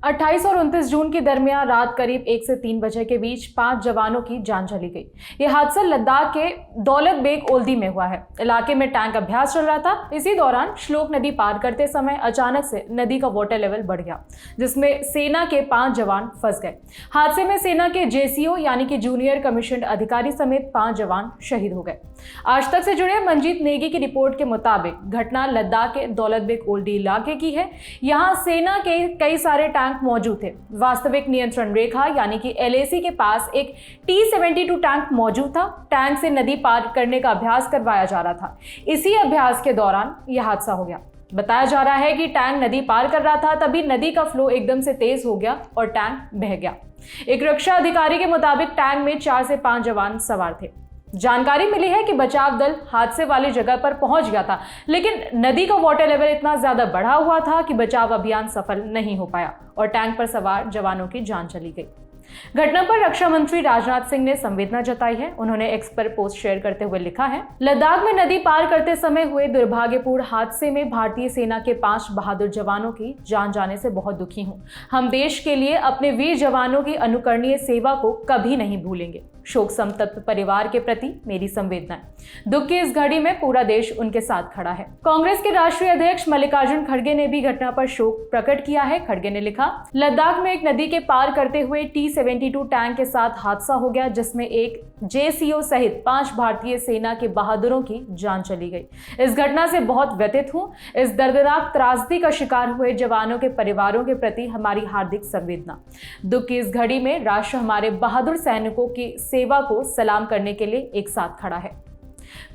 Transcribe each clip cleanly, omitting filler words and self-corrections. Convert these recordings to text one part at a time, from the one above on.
28 और 29 जून के दरमियान रात करीब 1 से 3 बजे के बीच 5 जवानों की जान चली गई। यह हादसा लद्दाख के दौलत बेग ओल्दी में हुआ है। इलाके में टैंक अभ्यास चल रहा था। इसी दौरान श्लोक नदी पार करते समय अचानक से नदी का वाटर लेवल बढ़ गया, जिसमें सेना के 5 जवान फंस गए। हादसे में सेना के जेसीओ यानी कि जूनियर कमीशन्ड अधिकारी समेत 5 जवान शहीद हो गए। आज तक से जुड़े मंजीत नेगी की रिपोर्ट के मुताबिक घटना लद्दाख के दौलत बेग ओल्डी इलाके की है। यहाँ सेना के कई सारे टैंक मौजूद थे। वास्तविक नियंत्रण रेखा यानी कि LAC के पास एक T-72 टैंक मौजूद था। टैंक से नदी पार करने का अभ्यास करवाया जा रहा था। इसी अभ्यास के दौरान यह हादसा हो गया। बताया जा रहा है कि टैंक नदी पार कर रहा था, तभी नदी का फ्लो एकदम से तेज हो गया और टैंक बह गया। एक रक्षा अधिकारी के मुताबिक टैंक में 4 से 5 जवान सवार थे। जानकारी मिली है कि बचाव दल हादसे वाली जगह पर पहुंच गया था, लेकिन नदी का वाटर लेवल इतना ज्यादा बढ़ा हुआ था कि बचाव अभियान सफल नहीं हो पाया और टैंक पर सवार जवानों की जान चली गई। घटना पर रक्षा मंत्री राजनाथ सिंह ने संवेदना जताई है। उन्होंने एक्स पर पोस्ट शेयर करते हुए लिखा है, लद्दाख में नदी पार करते समय हुए दुर्भाग्यपूर्ण हादसे में भारतीय सेना के 5 बहादुर जवानों की जान जाने से बहुत दुखी हूं। हम देश के लिए अपने वीर जवानों की अनुकरणीय सेवा को कभी नहीं भूलेंगे। शोक संतप्त परिवार के प्रति मेरी संवेदनाएं। दुख की इस घड़ी में पूरा देश उनके साथ खड़ा है। कांग्रेस के राष्ट्रीय अध्यक्ष मल्लिकार्जुन खड़गे ने भी घटना पर शोक प्रकट किया है। खड़गे ने लिखा, लद्दाख में एक नदी के पार करते हुए T-72 टैंक के साथ हादसा हो गया, जिसमें एक JCO सहित 5 भारतीय सेना के बहादुरों की जान चली गई। इस घटना से बहुत व्यथित हूं। इस दर्दनाक त्रासदी का शिकार हुए जवानों के परिवारों के प्रति हमारी हार्दिक संवेदना। दुख की इस घड़ी में राष्ट्र हमारे बहादुर सैनिकों की सेवा को सलाम करने के लिए एक साथ खड़ा है।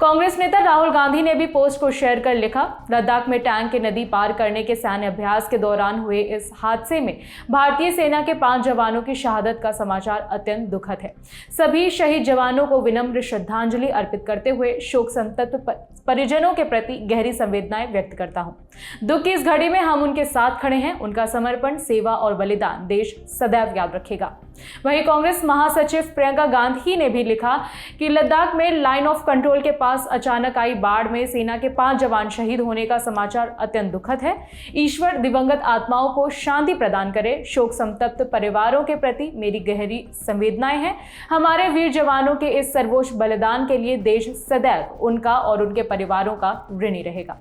कांग्रेस नेता राहुल गांधी ने भी पोस्ट को शेयर कर लिखा, लद्दाख में टैंक के नदी पार करने के सैन्य अभ्यास के दौरान हुए इस हादसे में भारतीय सेना के 5 जवानों की शहादत का समाचार अत्यंत दुखद है। सभी शहीद जवानों को विनम्र श्रद्धांजलि अर्पित करते हुए शोक संतप्त परिजनों के प्रति गहरी संवेदनाएं व्यक्त करता हूं। दुख की इस घड़ी में हम उनके साथ खड़े हैं। उनका समर्पण, सेवा और बलिदान देश सदैव याद रखेगा। वहीं कांग्रेस महासचिव प्रियंका गांधी ने भी लिखा कि लद्दाख में लाइन ऑफ कंट्रोल के पास अचानक आई बाढ़ में सेना के 5 जवान शहीद होने का समाचार अत्यंत दुखद है। ईश्वर दिवंगत आत्माओं को शांति प्रदान करे। शोक संतप्त परिवारों के प्रति मेरी गहरी संवेदनाएं हैं। हमारे वीर जवानों के इस सर्वोच्च बलिदान के लिए देश सदैव उनका और उनके परिवारों का ऋणी रहेगा।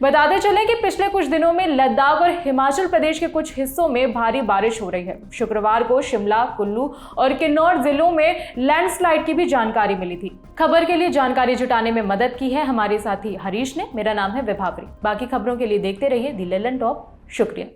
बताते चलें कि पिछले कुछ दिनों में लद्दाख और हिमाचल प्रदेश के कुछ हिस्सों में भारी बारिश हो रही है। शुक्रवार को शिमला, कुल्लू और किन्नौर जिलों में लैंडस्लाइड की भी जानकारी मिली थी। खबर के लिए जानकारी जुटाने में मदद की है हमारे साथी हरीश ने। मेरा नाम है विभावरी। बाकी खबरों के लिए देखते रहिए दी ललन टॉप। शुक्रिया।